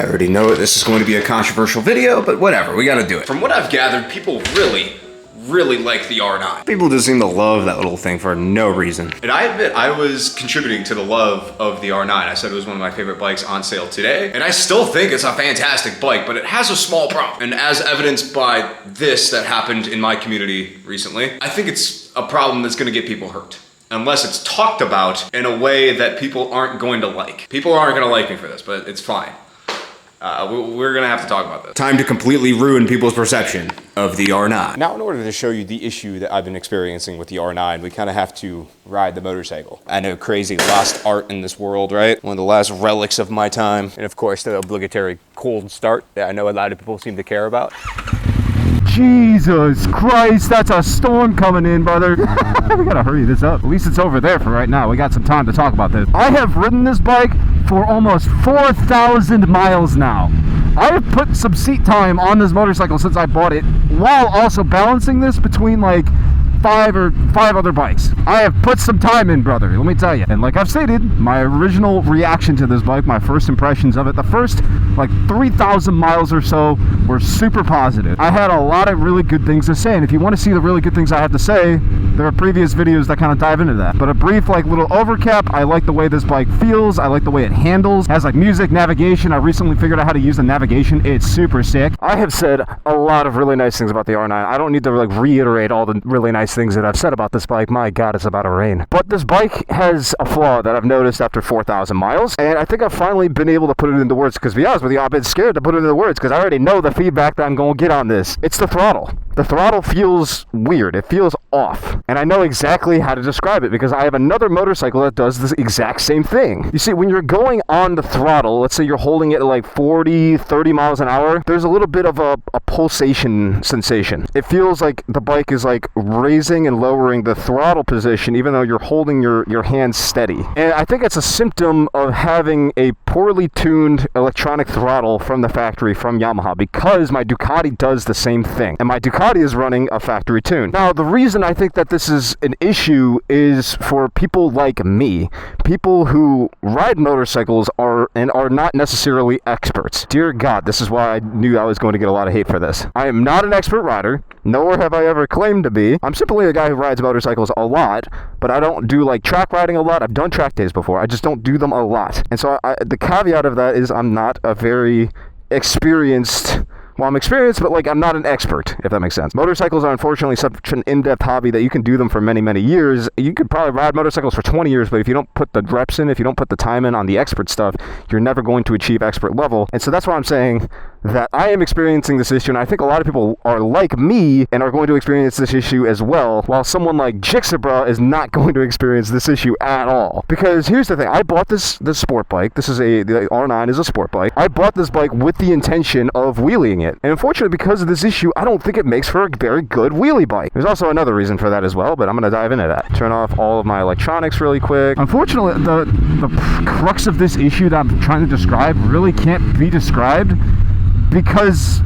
I already know this is going to be a controversial video, but whatever, we gotta do it. From what I've gathered, people really like the R9. People just seem to love that little thing for no reason. And I admit, I was contributing to the love of the R9. I said it was one of my favorite bikes on sale today, and I still think it's a fantastic bike, but it has a small problem. And as evidenced by this that happened in my community recently, I think it's a problem that's gonna get people hurt. Unless it's talked about in a way that people aren't going to like. People aren't gonna like me for this, but it's fine. We're gonna have to talk about this. Time to completely ruin people's perception of the R9. Now, in order to show you the issue that I've been experiencing with the R9, we kind of have to ride the motorcycle. I know, crazy, lost art in this world, right? One of the last relics of my time. And of course, the obligatory cold start that I know a lot of people seem to care about. Jesus Christ, that's a storm coming in, brother. We gotta hurry this up. At least it's over there for right now. We got some time to talk about this. I have ridden this bike for almost 4,000 miles now. I have put some seat time on this motorcycle since I bought it, while also balancing this between like five other bikes. I have put some time in, brother, let me tell you. And like I've stated, my original reaction to this bike, my first impressions of it, the first like 3,000 miles or so were super positive. I had a lot of really good things to say, and if you want to see the really good things I have to say, there are previous videos that kind of dive into that. But a brief like little overcap, I like the way this bike feels, I like the way it handles, it has like music, navigation. I recently figured out how to use the navigation. It's super sick. I have said a lot of really nice things about the R9. I don't need to like reiterate all the really nice things that I've said about this bike. My God, it's about to rain. But this bike has a flaw that I've noticed after 4,000 miles, and I think I've finally been able to put it into words, because to be honest with you, I've been scared to put it into words because I already know the feedback that I'm going to get on this. It's the throttle. The throttle feels weird. It feels off. And I know exactly how to describe it because I have another motorcycle that does this exact same thing. You see, when you're going on the throttle, let's say you're holding it at like 40, 30 miles an hour, there's a little bit of a pulsation sensation. It feels like the bike is like raising and lowering the throttle position even though you're holding your hands steady. And I think it's a symptom of having a poorly tuned electronic throttle from the factory from Yamaha, because my Ducati does the same thing. And my Ducati is running a factory tune. Now, the reason I think that this is an issue is for people like me, people who ride motorcycles are not necessarily experts. Dear God, this is why I knew I was going to get a lot of hate for this. I am not an expert rider, nor have I ever claimed to be. I'm simply a guy who rides motorcycles a lot, but I don't do like track riding a lot. I've done track days before. I just don't do them a lot. And so the caveat of that is I'm not a very experienced. Well, I'm experienced, but like I'm not an expert, if that makes sense. Motorcycles are unfortunately such an in-depth hobby that you can do them for many, many years. You could probably ride motorcycles for 20 years, but if you don't put the reps in, if you don't put the time in on the expert stuff, you're never going to achieve expert level. And so that's why I'm saying that I am experiencing this issue, and I think a lot of people are like me and are going to experience this issue as well, while someone like Jixabra is not going to experience this issue at all. Because here's the thing, I bought this sport bike. The R9 is a sport bike. I bought this bike with the intention of wheeling it. And unfortunately, because of this issue, I don't think it makes for a very good wheelie bike. There's also another reason for that as well, but I'm going to dive into that. Turn off all of my electronics really quick. Unfortunately, the crux of this issue that I'm trying to describe really can't be described, because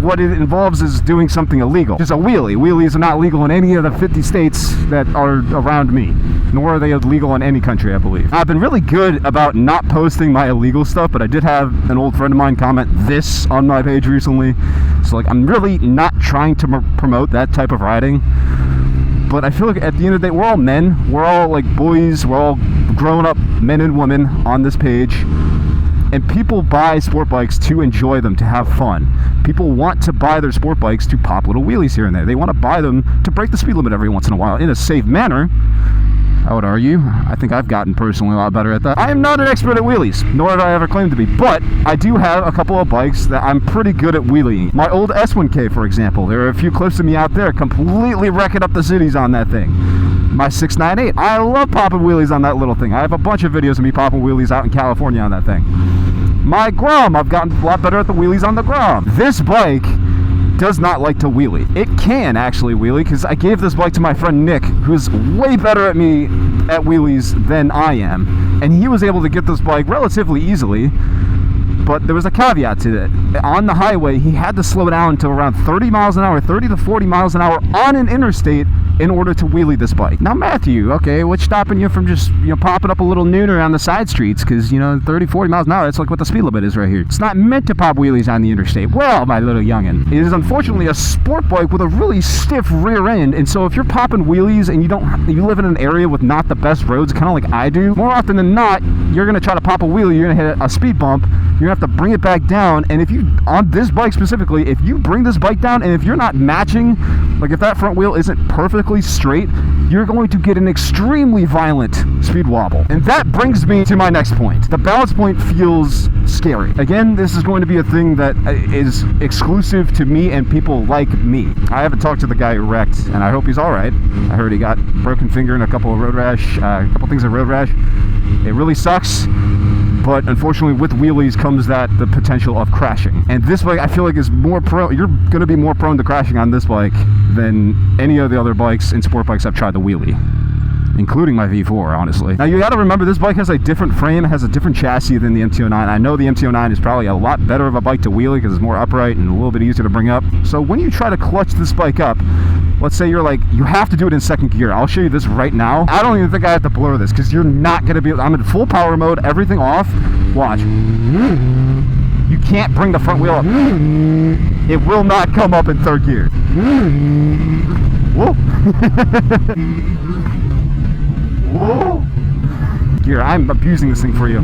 what it involves is doing something illegal. Just a wheelie. Wheelies are not legal in any of the 50 states that are around me, nor are they legal in any country, I believe. I've been really good about not posting my illegal stuff, but I did have an old friend of mine comment this on my page recently. So like, I'm really not trying to promote that type of riding. But I feel like at the end of the day, we're all men. We're all like boys. We're all grown up men and women on this page. And people buy sport bikes to enjoy them, to have fun. People want to buy their sport bikes to pop little wheelies here and there. They want to buy them to break the speed limit every once in a while in a safe manner. I would argue. I think I've gotten personally a lot better at that. I am not an expert at wheelies, nor have I ever claimed to be, but I do have a couple of bikes that I'm pretty good at wheeling. My old S1K, for example, there are a few close to me out there completely wrecking up the cities on that thing. My 698, I love popping wheelies on that little thing. I have a bunch of videos of me popping wheelies out in California on that thing. My Grom, I've gotten a lot better at the wheelies on the Grom. This bike does not like to wheelie. It can actually wheelie, because I gave this bike to my friend Nick, who's way better at me at wheelies than I am, and he was able to get this bike relatively easily. But there was a caveat to it. On the highway, he had to slow down to around 30 miles an hour, 30 to 40 miles an hour on an interstate in order to wheelie this bike. Now, Matthew, okay, what's stopping you from just, popping up a little nooner on the side streets? Because, 30, 40 miles an hour, that's like what the speed limit is right here. It's not meant to pop wheelies on the interstate. Well, my little youngin', it is unfortunately a sport bike with a really stiff rear end, and so if you're popping wheelies and you live in an area with not the best roads, kind of like I do, more often than not, you're going to try to pop a wheelie, you're going to hit a speed bump, you're going to have to bring it back down, and if you, on this bike specifically, if you bring this bike down, and if you're not matching, like if that front wheel isn't perfectly straight, you're going to get an extremely violent speed wobble. And that brings me to my next point. The balance point feels scary. Again, this is going to be a thing that is exclusive to me and people like me. I haven't talked to the guy who wrecked, and I hope he's all right. I heard he got broken finger and a couple of road rash, things of road rash. It really sucks, but unfortunately with wheelies comes the potential of crashing. And this bike, I feel like, is more prone, you're going to be more prone to crashing on this bike than any of the other bikes and sport bikes I've tried to wheelie, including my V4, honestly. Now, you got to remember, this bike has a different frame, it has a different chassis than the MT-09. I know the MT-09 is probably a lot better of a bike to wheelie because it's more upright and a little bit easier to bring up. So when you try to clutch this bike up, let's say you're like, you have to do it in second gear. I'll show you this right now. I don't even think I have to blur this because you're not going to be, I'm in full power mode, everything off. Watch. You can't bring the front wheel up. It will not come up in third gear. Whoa. Whoa. Gear, I'm abusing this thing for you.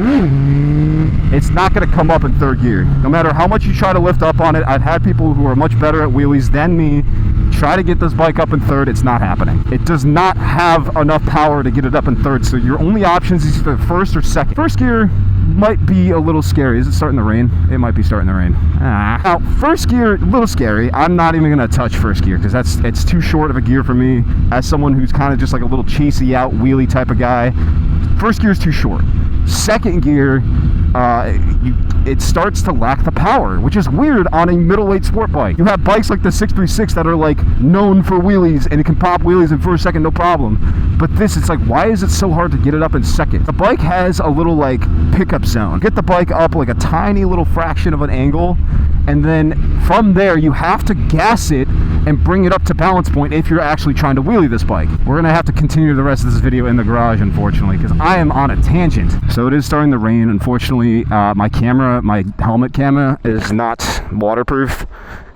It's not going to come up in third gear. No matter how much you try to lift up on it, I've had people who are much better at wheelies than me try to get this bike up in third. It's not happening. It does not have enough power to get it up in third, so your only options is either first or second. First gear might be a little scary. Is it starting to rain? It might be starting to rain. Now, first gear, a little scary. I'm not even going to touch first gear because it's too short of a gear for me as someone who's kind of just like a little chasey out wheelie type of guy. First gear is too short. Second gear, it starts to lack the power, which is weird on a middleweight sport bike. You have bikes like the 636 that are like known for wheelies and it can pop wheelies in first, second, no problem. But this, it's like, why is it so hard to get it up in second? The bike has a little like pickup zone. Get the bike up like a tiny little fraction of an angle, and then from there you have to gas it and bring it up to balance point if you're actually trying to wheelie this bike. We're gonna have to continue the rest of this video in the garage, unfortunately, because I am on a tangent. So it is starting to rain. Unfortunately, my helmet camera is not waterproof,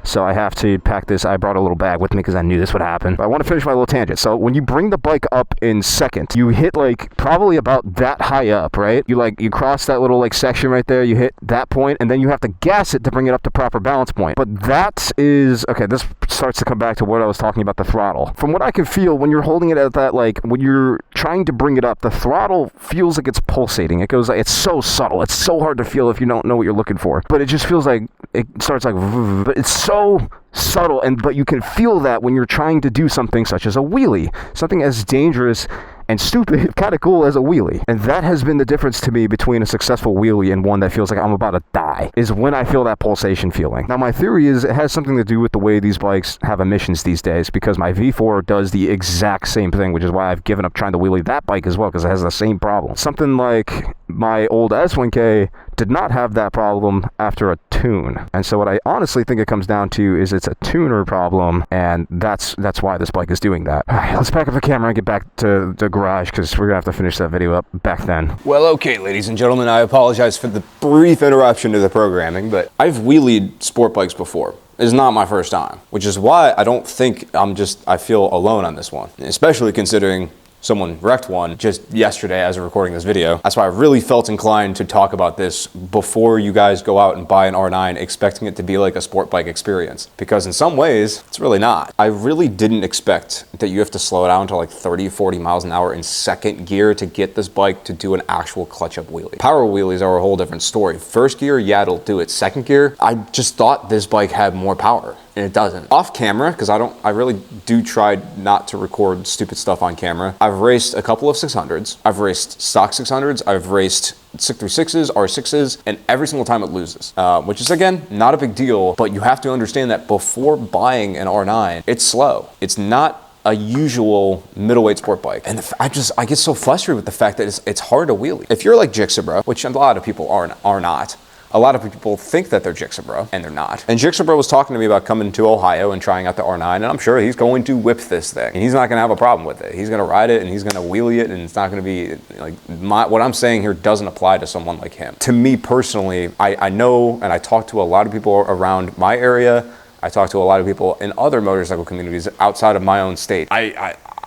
so I have to pack this. I brought a little bag with me because I knew this would happen. But I want to finish my little tangent. So when you bring the bike up in second, you hit like probably about that high up, right? You cross that little like section right there, you hit that point, and then you have to gas it to bring it up to proper balance point. But that is, okay, this starts to come back to what I was talking about, the throttle. From what I can feel, when you're holding it at that, like when you're trying to bring it up, the throttle feels like it's pulsating. It goes like, it's so subtle. It's so hard to feel if you don't know what you're looking for. But it just feels like, it starts like, but it's so subtle, but you can feel that when you're trying to do something such as a wheelie, something as dangerous and stupid, kind of cool as a wheelie. And that has been the difference to me between a successful wheelie and one that feels like I'm about to die, is when I feel that pulsation feeling. Now, my theory is it has something to do with the way these bikes have emissions these days, because my V4 does the exact same thing, which is why I've given up trying to wheelie that bike as well, because it has the same problem. Something like my old S1K did not have that problem after a tune. And so what I honestly think it comes down to is it's a tuner problem, and that's why this bike is doing that. All right, let's pack up the camera and get back to the garage, because we're gonna have to finish that video up back then. Well, okay, ladies and gentlemen, I apologize for the brief interruption to the programming, but I've wheelied sport bikes before. It's not my first time, which is why I don't think I feel alone on this one, especially considering someone wrecked one just yesterday as we're recording this video. That's why I really felt inclined to talk about this before you guys go out and buy an R9 expecting it to be like a sport bike experience. Because in some ways, it's really not. I really didn't expect that you have to slow down to like 30, 40 miles an hour in second gear to get this bike to do an actual clutch up wheelie. Power wheelies are a whole different story. First gear, yeah, it'll do it. Second gear, I just thought this bike had more power. And it doesn't. Off camera, because I really do try not to record stupid stuff on camera. I've raced a couple of 600s. I've raced stock 600s. I've raced 636s, R6s, and every single time it loses. Which is, again, not a big deal, but you have to understand that before buying an R9, it's slow. It's not a usual middleweight sport bike. And I get so frustrated with the fact that it's hard to wheelie. If you're like Jixabra, which a lot of people are not, A lot of people think that they're Jixabro, and they're not. And Jixabro was talking to me about coming to Ohio and trying out the R9, and I'm sure he's going to whip this thing. And he's not gonna have a problem with it. He's gonna ride it, and he's gonna wheelie it, and it's not gonna be, like, what I'm saying here doesn't apply to someone like him. To me personally, I know, and I talk to a lot of people around my area, I talk to a lot of people in other motorcycle communities outside of my own state.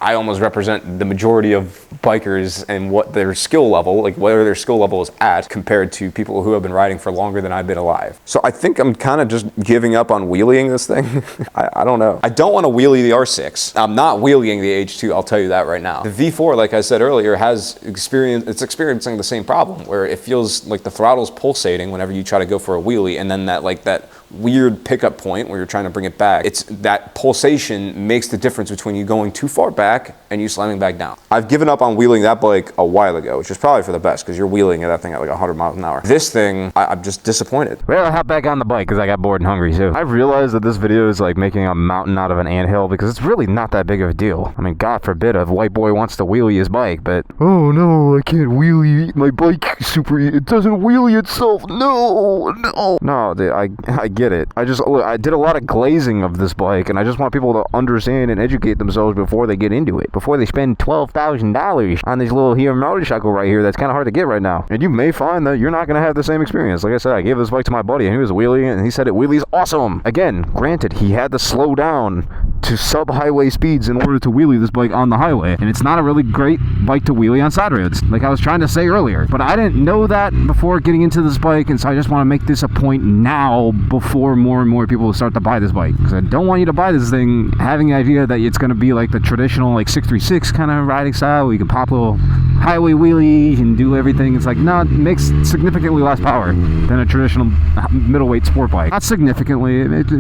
I almost represent the majority of bikers and what their skill level, like where their skill level is at compared to people who have been riding for longer than I've been alive. So I think I'm kind of just giving up on wheeling this thing. I don't know. I don't want to wheelie the R6. I'm not wheeling the H2, I'll tell you that right now. The V4, like I said earlier, it's experiencing the same problem where it feels like the throttle's pulsating whenever you try to go for a wheelie, and then that weird pickup point where you're trying to bring it back. It's that pulsation makes the difference between you going too far back and you slamming back down. I've given up on wheeling that bike a while ago, which is probably for the best because you're wheeling that thing at like 100 miles an hour. This thing, I'm just disappointed. Well, I hopped back on the bike because I got bored and hungry too. I realized that this video is like making a mountain out of an anthill because it's really not that big of a deal. I mean, God forbid a white boy wants to wheelie his bike, but oh no, I can't wheelie my bike it doesn't wheelie itself. No, dude, I get it. I did a lot of glazing of this bike, and I just want people to understand and educate themselves before they get into it. Before they spend $12,000 on this little motorcycle right here that's kind of hard to get right now. And you may find that you're not going to have the same experience. Like I said, I gave this bike to my buddy, and he was wheeling it, and he said it wheelies awesome. Again, granted, he had to slow down to sub-highway speeds in order to wheelie this bike on the highway. And it's not a really great bike to wheelie on side roads, like I was trying to say earlier. But I didn't know that before getting into this bike, and so I just want to make this a point now before more and more people start to buy this bike. Because I don't want you to buy this thing having the idea that it's going to be like the traditional like 636 kind of riding style where you can pop a little highway wheelie and do everything. It's like, no, it makes significantly less power than a traditional middleweight sport bike. Not significantly, it's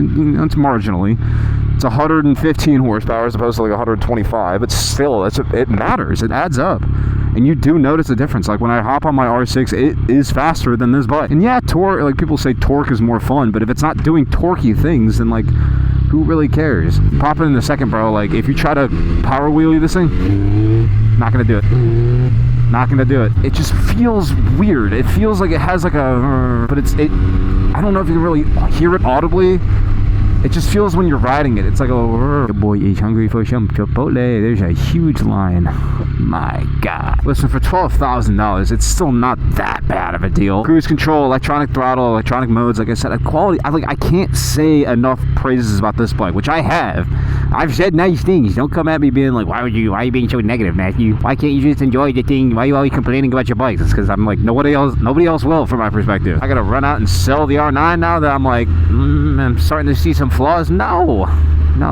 marginally. It's 115 horsepower as opposed to like 125, but still, it matters. It adds up. And you do notice a difference. Like when I hop on my R6, it is faster than this bike. And yeah, torque, like people say torque is more fun, but if it's not doing torquey things, then like, who really cares? Pop it in a second, bro. Like if you try to power wheelie this thing, not gonna do it. Not gonna do it. It just feels weird. It feels like it has like a, but I don't know if you can really hear it audibly. It just feels when you're riding it. It's like, oh, the boy is hungry for some Chipotle. There's a huge line. My God. Listen, for $12,000, it's still not that bad of a deal. Cruise control, electronic throttle, electronic modes. Like I said, quality. I can't say enough praises about this bike, which I have. I've said nice things. Don't come at me being like, why are you being so negative, Matthew? Why can't you just enjoy the thing? Why are you always complaining about your bikes? It's because I'm like, nobody else will, from my perspective. I gotta run out and sell the R9 now that I'm like, I'm starting to see some flaws. No,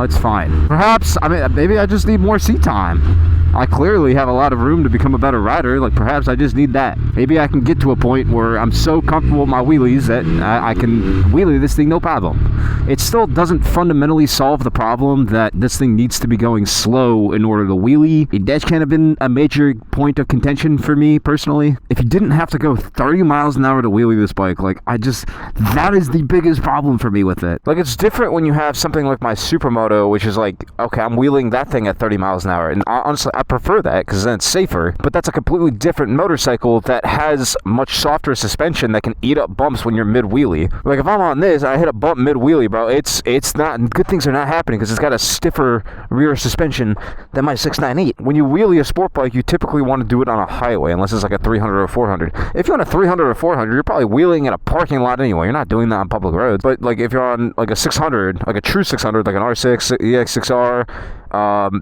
it's fine. Perhaps, maybe I just need more seat time. I clearly have a lot of room to become a better rider. Like perhaps I just need that. Maybe I can get to a point where I'm so comfortable with my wheelies that I can wheelie this thing no problem. It still doesn't fundamentally solve the problem that this thing needs to be going slow in order to wheelie. That's kind of been a major point of contention for me personally. If you didn't have to go 30 miles an hour to wheelie this bike, that is the biggest problem for me with it. Like it's different when you have something like my Supermoto, which is like, okay, I'm wheeling that thing at 30 miles an hour. And honestly, I prefer that because then it's safer, but that's a completely different motorcycle that has much softer suspension that can eat up bumps when you're mid-wheelie. Like if I'm on this, I hit a bump mid-wheelie, bro, it's not, good things are not happening because it's got a stiffer rear suspension than my 698. When you wheelie a sport bike, you typically want to do it on a highway, unless it's like a 300 or 400. If you're on a 300 or 400, you're probably wheeling in a parking lot anyway. You're not doing that on public roads. But like if you're on like a 600, like a true 600, like an R6, EX6R,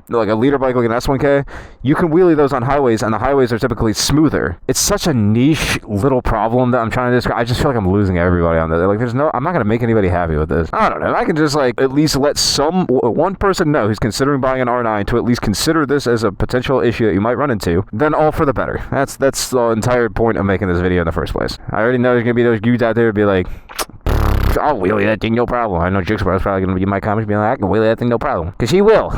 like a leader bike, like an S1K, you can wheelie those on highways, and the highways are typically smoother. It's such a niche little problem that I'm trying to describe. I just feel like I'm losing everybody on this. Like I'm not gonna make anybody happy with this. I don't know. I can just like at least let one person know who's considering buying an R9 to at least consider this as a potential issue that you might run into. Then all for the better. That's the entire point of making this video in the first place. I already know there's gonna be those dudes out there who be like, I'll wheelie that thing, no problem. I know Jigsaw probably going to be in my comments being like, I can wheelie that thing, no problem. Because he will.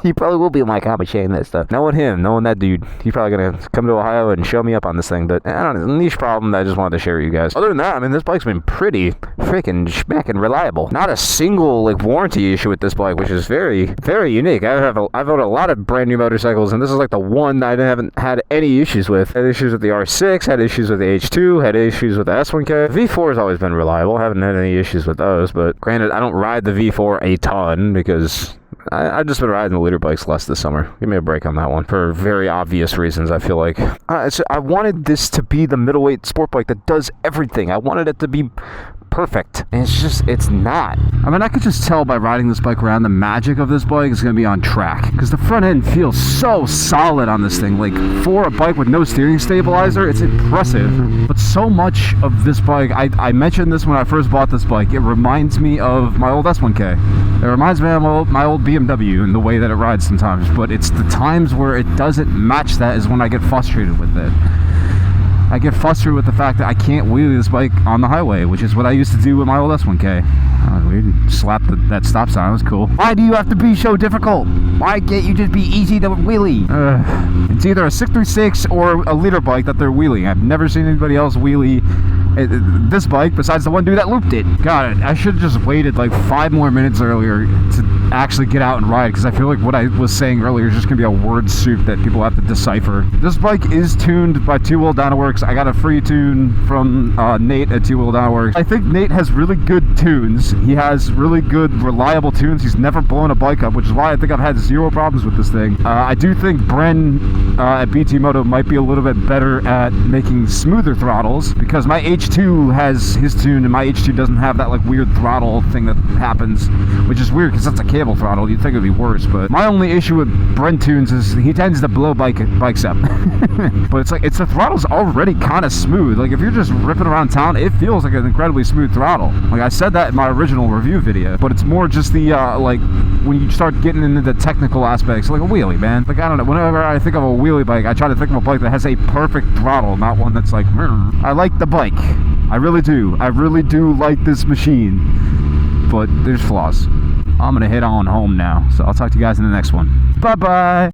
He probably will be in my comments saying that stuff. Knowing him, knowing that dude, he's probably going to come to Ohio and show me up on this thing. But I don't know, niche problem that I just wanted to share with you guys. Other than that, I mean, this bike's been pretty freaking smacking reliable. Not a single, like, warranty issue with this bike, which is very, very unique. I've owned a lot of brand new motorcycles, and this is like the one I haven't had any issues with. Had issues with the R6, had issues with the H2, had issues with the S1K. V4 has always been reliable. Haven't had any issues with those, but granted, I don't ride the V4 a ton because I've just been riding the liter bikes less this summer. Give me a break on that one for very obvious reasons, I feel like. I wanted this to be the middleweight sport bike that does everything. I wanted it to be perfect, and it's not. I mean, I could just tell by riding this bike around, the magic of this bike is going to be on track, because the front end feels so solid on this thing. Like, for a bike with no steering stabilizer, it's impressive. But so much of this bike, I mentioned this when I first bought this bike, it reminds me of my old S1K. It reminds me of my old BMW in the way that it rides sometimes, but it's the times where it doesn't match that is when I get frustrated with it. I get frustrated with the fact that I can't wheelie this bike on the highway, which is what I used to do with my old S1K. We slapped that stop sign, it was cool. Why do you have to be so difficult? Why can't you just be easy to wheelie? It's either a 636 or a liter bike that they're wheeling. I've never seen anybody else wheelie this bike besides the one dude that looped it. God, I should have just waited like 5 more minutes earlier to actually get out and ride, because I feel like what I was saying earlier is just going to be a word soup that people have to decipher. This bike is tuned by Two Wheel Dynaworks. I got a free tune from Nate at Two Wheel Dynaworks. I think Nate has really good tunes. He has really good, reliable tunes. He's never blown a bike up, which is why I think I've had 0 problems with this thing. I do think Bren at BT Moto might be a little bit better at making smoother throttles, because my H2 has his tune, and my H2 doesn't have that like weird throttle thing that happens, which is weird because that's a cable throttle. You'd think it would be worse, but my only issue with Bren tunes is he tends to blow bikes up. But it's the throttle's already kind of smooth. Like, if you're just ripping around town, it feels like an incredibly smooth throttle. Like, I said that in my original review video, but it's more just the like when you start getting into the technical aspects, like a wheelie, man. Like, I don't know, whenever I think of a wheelie bike, I try to think of a bike that has a perfect throttle, not one that's like, I like the bike. I really do like this machine, but there's flaws. I'm gonna head on home now, so I'll talk to you guys in the next one. Bye bye.